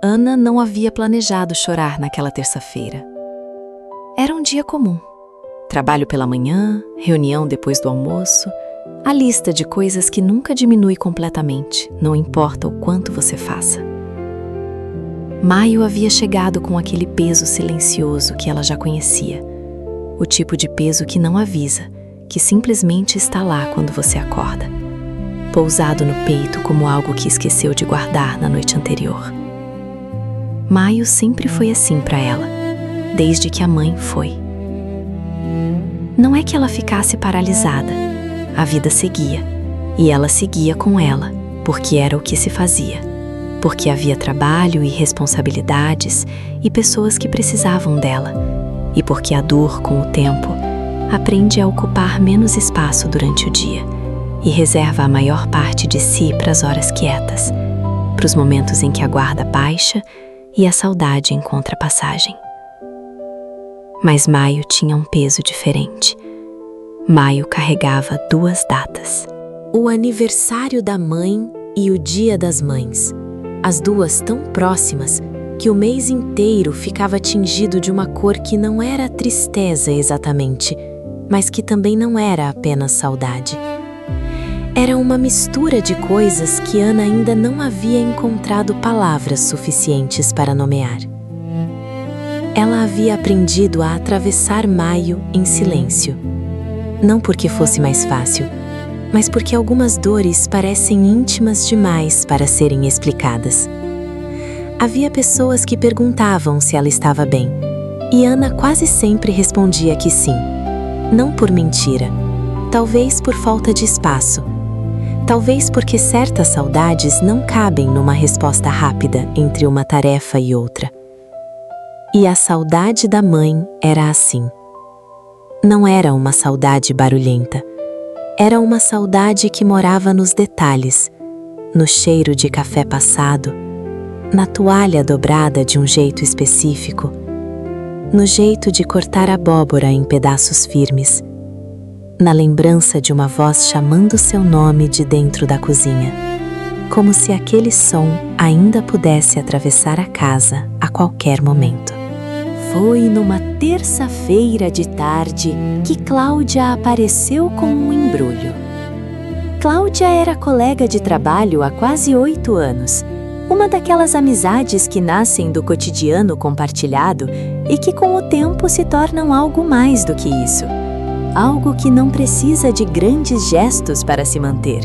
Ana não havia planejado chorar naquela terça-feira. Era um dia comum. Trabalho pela manhã, reunião depois do almoço, a lista de coisas que nunca diminui completamente, não importa o quanto você faça. Maio havia chegado com aquele peso silencioso que ela já conhecia. O tipo de peso que não avisa, que simplesmente está lá quando você acorda, pousado no peito como algo que esqueceu de guardar na noite anterior. Maio sempre foi assim para ela, desde que a mãe foi. Não é que ela ficasse paralisada, a vida seguia, e ela seguia com ela, porque era o que se fazia, porque havia trabalho e responsabilidades e pessoas que precisavam dela, e porque a dor, com o tempo, aprende a ocupar menos espaço durante o dia e reserva a maior parte de si para as horas quietas, para os momentos em que a guarda baixa e a saudade encontra passagem. Mas Maio tinha um peso diferente. Maio carregava duas datas: o aniversário da mãe e o Dia das Mães, as duas tão próximas que o mês inteiro ficava tingido de uma cor que não era tristeza exatamente, mas que também não era apenas saudade. Era uma mistura de coisas que Ana ainda não havia encontrado palavras suficientes para nomear. Ela havia aprendido a atravessar maio em silêncio. Não porque fosse mais fácil, mas porque algumas dores parecem íntimas demais para serem explicadas. Havia pessoas que perguntavam se ela estava bem, e Ana quase sempre respondia que sim. Não por mentira, talvez por falta de espaço. Talvez porque certas saudades não cabem numa resposta rápida entre uma tarefa e outra. E a saudade da mãe era assim. Não era uma saudade barulhenta. Era uma saudade que morava nos detalhes, no cheiro de café passado, na toalha dobrada de um jeito específico, no jeito de cortar abóbora em pedaços firmes, na lembrança de uma voz chamando seu nome de dentro da cozinha, como se aquele som ainda pudesse atravessar a casa a qualquer momento. Foi numa terça-feira de tarde que Cláudia apareceu com um embrulho. Cláudia era colega de trabalho há quase 8 anos. Uma daquelas amizades que nascem do cotidiano compartilhado e que com o tempo se tornam algo mais do que isso. Algo que não precisa de grandes gestos para se manter,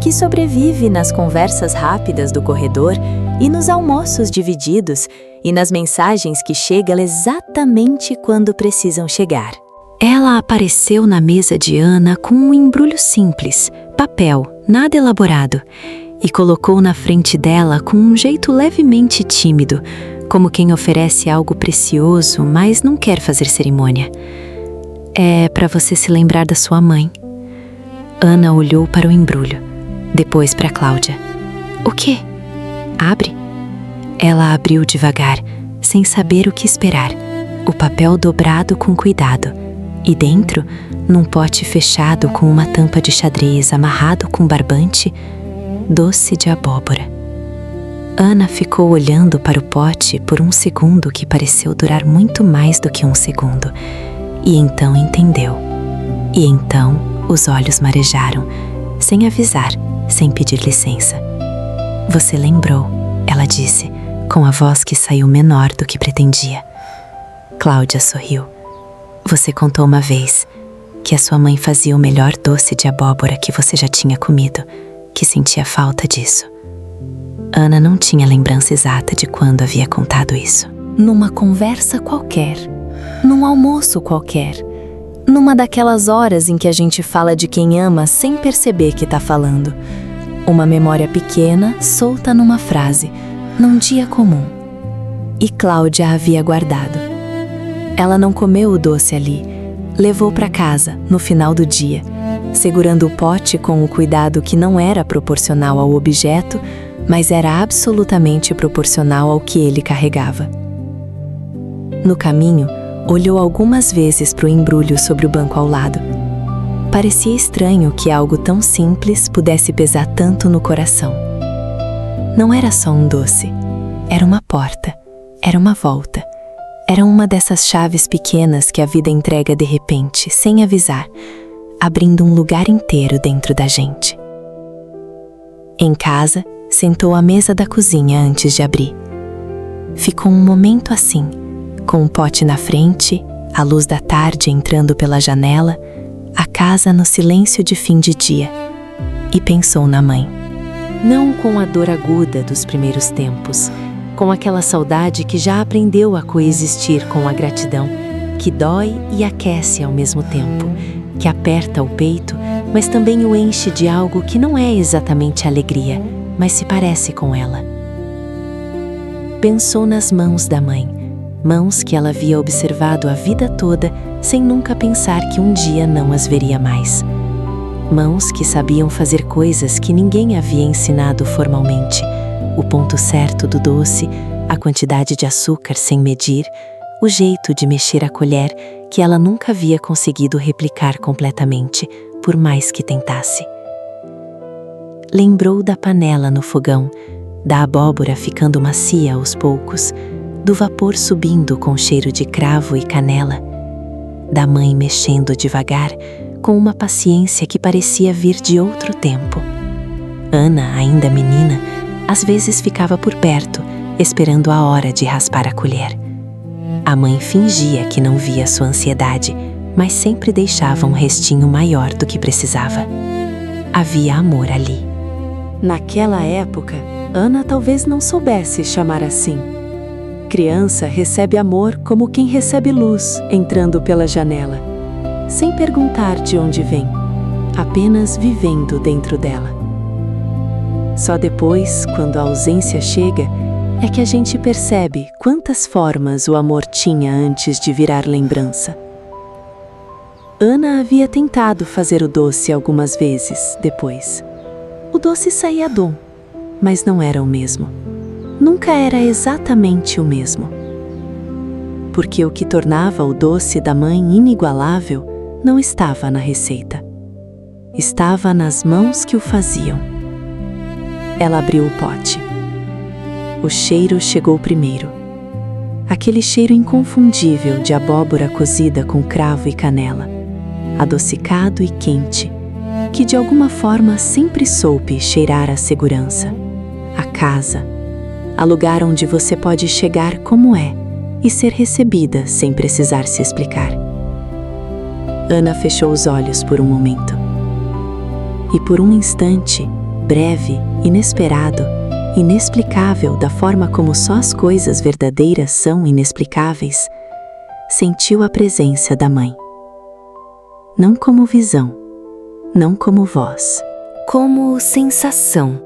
que sobrevive nas conversas rápidas do corredor e nos almoços divididos e nas mensagens que chegam exatamente quando precisam chegar. Ela apareceu na mesa de Ana com um embrulho simples, papel, nada elaborado, e colocou na frente dela com um jeito levemente tímido, como quem oferece algo precioso, mas não quer fazer cerimônia. É para você se lembrar da sua mãe. Ana olhou para o embrulho, depois para Cláudia. O quê? Abre. Ela abriu devagar, sem saber o que esperar, o papel dobrado com cuidado, e dentro, num pote fechado com uma tampa de xadrez amarrado com barbante, doce de abóbora. Ana ficou olhando para o pote por um segundo que pareceu durar muito mais do que um segundo, e então entendeu. E então os olhos marejaram, sem avisar, sem pedir licença. Você lembrou, ela disse, com a voz que saiu menor do que pretendia. Cláudia sorriu. Você contou uma vez que a sua mãe fazia o melhor doce de abóbora que você já tinha comido, que sentia falta disso. Ana não tinha lembrança exata de quando havia contado isso. Numa conversa qualquer, num almoço qualquer, numa daquelas horas em que a gente fala de quem ama sem perceber que está falando. Uma memória pequena, solta numa frase, num dia comum. E Cláudia havia guardado. Ela não comeu o doce ali, levou para casa, no final do dia, segurando o pote com o cuidado que não era proporcional ao objeto, mas era absolutamente proporcional ao que ele carregava. No caminho, olhou algumas vezes para o embrulho sobre o banco ao lado. Parecia estranho que algo tão simples pudesse pesar tanto no coração. Não era só um doce. Era uma porta, era uma volta. Era uma dessas chaves pequenas que a vida entrega de repente, sem avisar, abrindo um lugar inteiro dentro da gente. Em casa, sentou à mesa da cozinha antes de abrir. Ficou um momento assim, com um pote na frente, a luz da tarde entrando pela janela, a casa no silêncio de fim de dia, e pensou na mãe. Não com a dor aguda dos primeiros tempos, com aquela saudade que já aprendeu a coexistir com a gratidão, que dói e aquece ao mesmo tempo, que aperta o peito, mas também o enche de algo que não é exatamente alegria, mas se parece com ela. Pensou nas mãos da mãe, mãos que ela havia observado a vida toda sem nunca pensar que um dia não as veria mais. Mãos que sabiam fazer coisas que ninguém havia ensinado formalmente, o ponto certo do doce, a quantidade de açúcar sem medir, o jeito de mexer a colher que ela nunca havia conseguido replicar completamente, por mais que tentasse. Lembrou da panela no fogão, da abóbora ficando macia aos poucos, do vapor subindo com cheiro de cravo e canela, da mãe mexendo devagar, com uma paciência que parecia vir de outro tempo. Ana, ainda menina, às vezes ficava por perto, esperando a hora de raspar a colher. A mãe fingia que não via sua ansiedade, mas sempre deixava um restinho maior do que precisava. Havia amor ali. Naquela época, Ana talvez não soubesse chamar assim. Criança recebe amor como quem recebe luz entrando pela janela, sem perguntar de onde vem, apenas vivendo dentro dela. Só depois, quando a ausência chega, é que a gente percebe quantas formas o amor tinha antes de virar lembrança. Ana havia tentado fazer o doce algumas vezes depois. O doce saía bom, mas não era o mesmo. Nunca era exatamente o mesmo. Porque o que tornava o doce da mãe inigualável não estava na receita. Estava nas mãos que o faziam. Ela abriu o pote. O cheiro chegou primeiro. Aquele cheiro inconfundível de abóbora cozida com cravo e canela, adocicado e quente, que de alguma forma sempre soube cheirar a segurança, a casa, a lugar onde você pode chegar como é e ser recebida sem precisar se explicar. Ana fechou os olhos por um momento. E por um instante, breve, inesperado, inexplicável da forma como só as coisas verdadeiras são inexplicáveis, sentiu a presença da mãe. Não como visão, não como voz. Como sensação.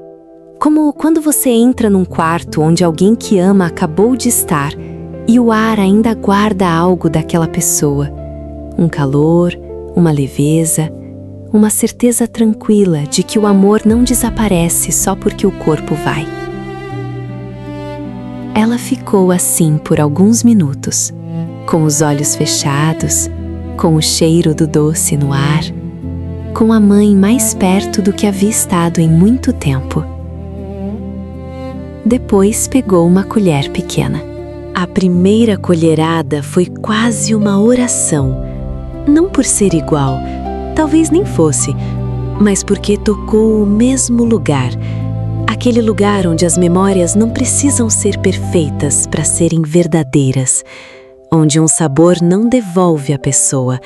Como quando você entra num quarto onde alguém que ama acabou de estar e o ar ainda guarda algo daquela pessoa. Um calor, uma leveza, uma certeza tranquila de que o amor não desaparece só porque o corpo vai. Ela ficou assim por alguns minutos, com os olhos fechados, com o cheiro do doce no ar, com a mãe mais perto do que havia estado em muito tempo. Depois pegou uma colher pequena. A primeira colherada foi quase uma oração, não por ser igual, talvez nem fosse, mas porque tocou o mesmo lugar, aquele lugar onde as memórias não precisam ser perfeitas para serem verdadeiras, onde um sabor não devolve a pessoa,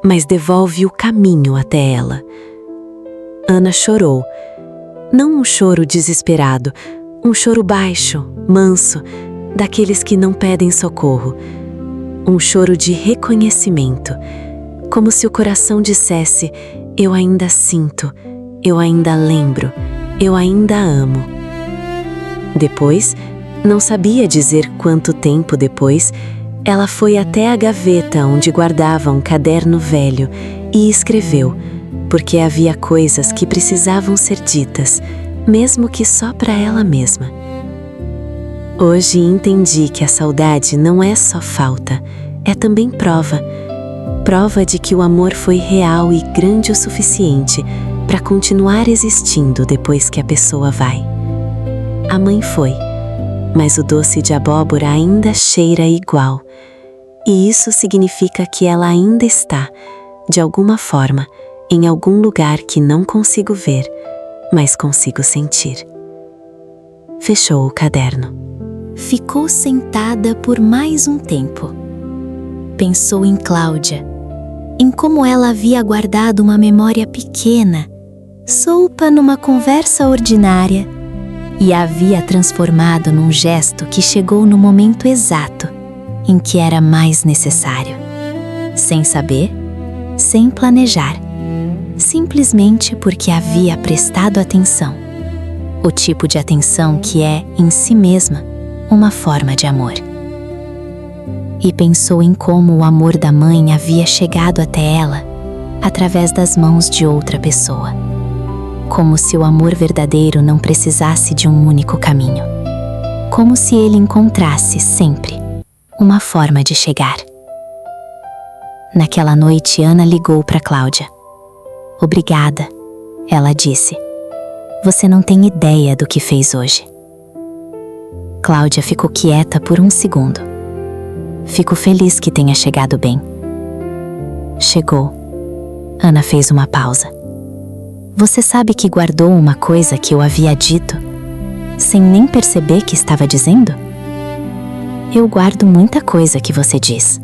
mas devolve o caminho até ela. Ana chorou, não um choro desesperado, um choro baixo, manso, daqueles que não pedem socorro, um choro de reconhecimento, como se o coração dissesse: eu ainda sinto, eu ainda lembro, eu ainda amo. Depois, não sabia dizer quanto tempo depois, ela foi até a gaveta onde guardava um caderno velho e escreveu, porque havia coisas que precisavam ser ditas, mesmo que só para ela mesma. Hoje entendi que a saudade não é só falta, é também prova. Prova de que o amor foi real e grande o suficiente para continuar existindo depois que a pessoa vai. A mãe foi, mas o doce de abóbora ainda cheira igual. E isso significa que ela ainda está, de alguma forma, em algum lugar que não consigo ver, mas consigo sentir. Fechou o caderno. Ficou sentada por mais um tempo. Pensou em Cláudia, em como ela havia guardado uma memória pequena, solpa numa conversa ordinária, e a havia transformado num gesto que chegou no momento exato em que era mais necessário. Sem saber, sem planejar, simplesmente porque havia prestado atenção. O tipo de atenção que é, em si mesma, uma forma de amor. E pensou em como o amor da mãe havia chegado até ela através das mãos de outra pessoa. Como se o amor verdadeiro não precisasse de um único caminho. Como se ele encontrasse sempre uma forma de chegar. Naquela noite, Ana ligou para Cláudia. Obrigada, ela disse. Você não tem ideia do que fez hoje. Cláudia ficou quieta por um segundo. Fico feliz que tenha chegado bem. Chegou. Ana fez uma pausa. Você sabe que guardou uma coisa que eu havia dito, sem nem perceber que estava dizendo? Eu guardo muita coisa que você diz,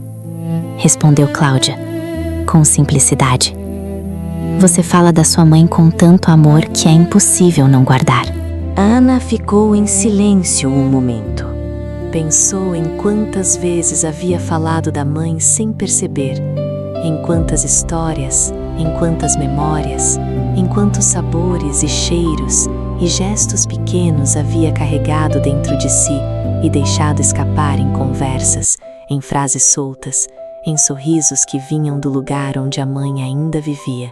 respondeu Cláudia, com simplicidade. Você fala da sua mãe com tanto amor que é impossível não guardar. Ana ficou em silêncio um momento. Pensou em quantas vezes havia falado da mãe sem perceber, em quantas histórias, em quantas memórias, em quantos sabores e cheiros e gestos pequenos havia carregado dentro de si e deixado escapar em conversas, em frases soltas, em sorrisos que vinham do lugar onde a mãe ainda vivia.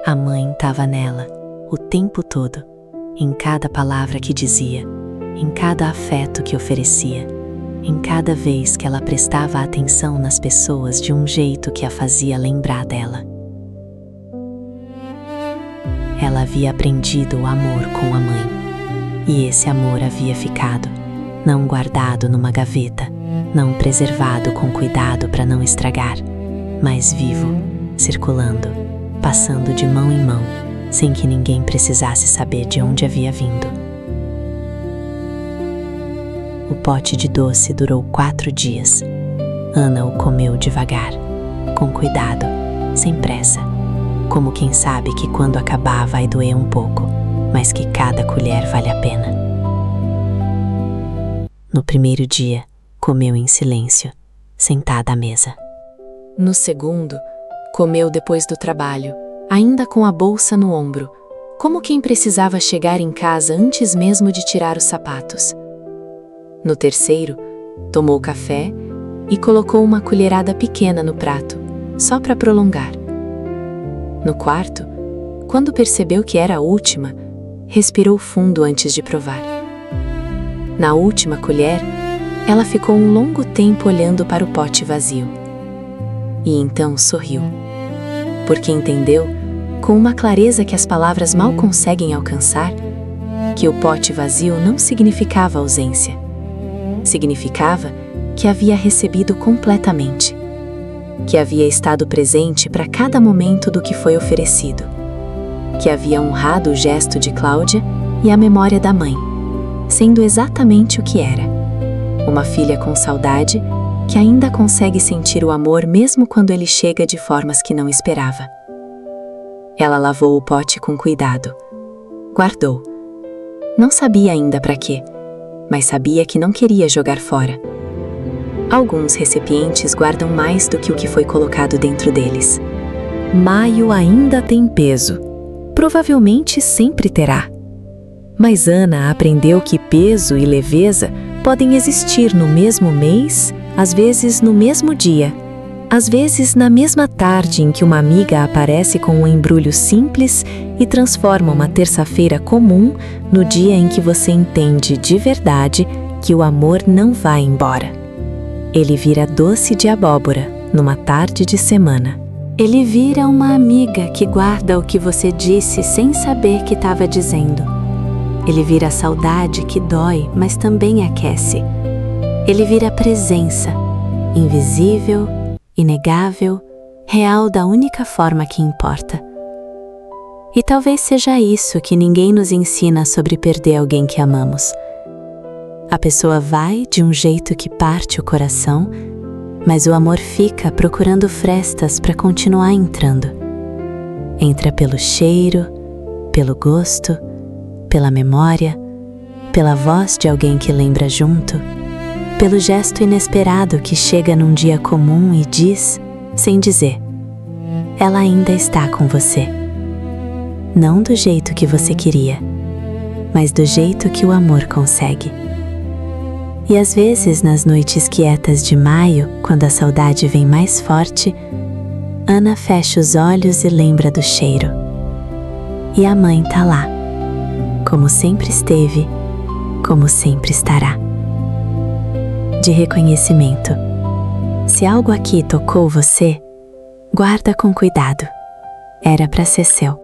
A mãe estava nela, o tempo todo, em cada palavra que dizia, em cada afeto que oferecia, em cada vez que ela prestava atenção nas pessoas de um jeito que a fazia lembrar dela. Ela havia aprendido o amor com a mãe, e esse amor havia ficado, não guardado numa gaveta, não preservado com cuidado para não estragar, mas vivo, circulando, passando de mão em mão, sem que ninguém precisasse saber de onde havia vindo. O pote de doce durou 4 dias. Ana o comeu devagar, com cuidado, sem pressa, como quem sabe que quando acabar vai doer um pouco, mas que cada colher vale a pena. No primeiro dia, comeu em silêncio, sentada à mesa. No segundo, comeu depois do trabalho, ainda com a bolsa no ombro, como quem precisava chegar em casa antes mesmo de tirar os sapatos. No terceiro, tomou café e colocou uma colherada pequena no prato, só para prolongar. No quarto, quando percebeu que era a última, respirou fundo antes de provar. Na última colher, ela ficou um longo tempo olhando para o pote vazio. E então sorriu, porque entendeu, com uma clareza que as palavras mal conseguem alcançar, que o pote vazio não significava ausência. Significava que havia recebido completamente, que havia estado presente para cada momento do que foi oferecido, que havia honrado o gesto de Cláudia e a memória da mãe, sendo exatamente o que era, uma filha com saudade que ainda consegue sentir o amor mesmo quando ele chega de formas que não esperava. Ela lavou o pote com cuidado, guardou. Não sabia ainda para quê, mas sabia que não queria jogar fora. Alguns recipientes guardam mais do que o que foi colocado dentro deles. Maio ainda tem peso. Provavelmente sempre terá. Mas Ana aprendeu que peso e leveza podem existir no mesmo mês, às vezes no mesmo dia, às vezes na mesma tarde em que uma amiga aparece com um embrulho simples e transforma uma terça-feira comum no dia em que você entende de verdade que o amor não vai embora. Ele vira doce de abóbora numa tarde de semana. Ele vira uma amiga que guarda o que você disse sem saber que estava dizendo. Ele vira a saudade que dói, mas também aquece. Ele vira a presença, invisível, inegável, real da única forma que importa. E talvez seja isso que ninguém nos ensina sobre perder alguém que amamos. A pessoa vai de um jeito que parte o coração, mas o amor fica procurando frestas para continuar entrando. Entra pelo cheiro, pelo gosto, pela memória, pela voz de alguém que lembra junto, pelo gesto inesperado que chega num dia comum e diz, sem dizer, ela ainda está com você. Não do jeito que você queria, mas do jeito que o amor consegue. E às vezes, nas noites quietas de maio, quando a saudade vem mais forte, Ana fecha os olhos e lembra do cheiro. E a mãe tá lá, como sempre esteve, como sempre estará. De reconhecimento. Se algo aqui tocou você, guarda com cuidado. Era para ser seu.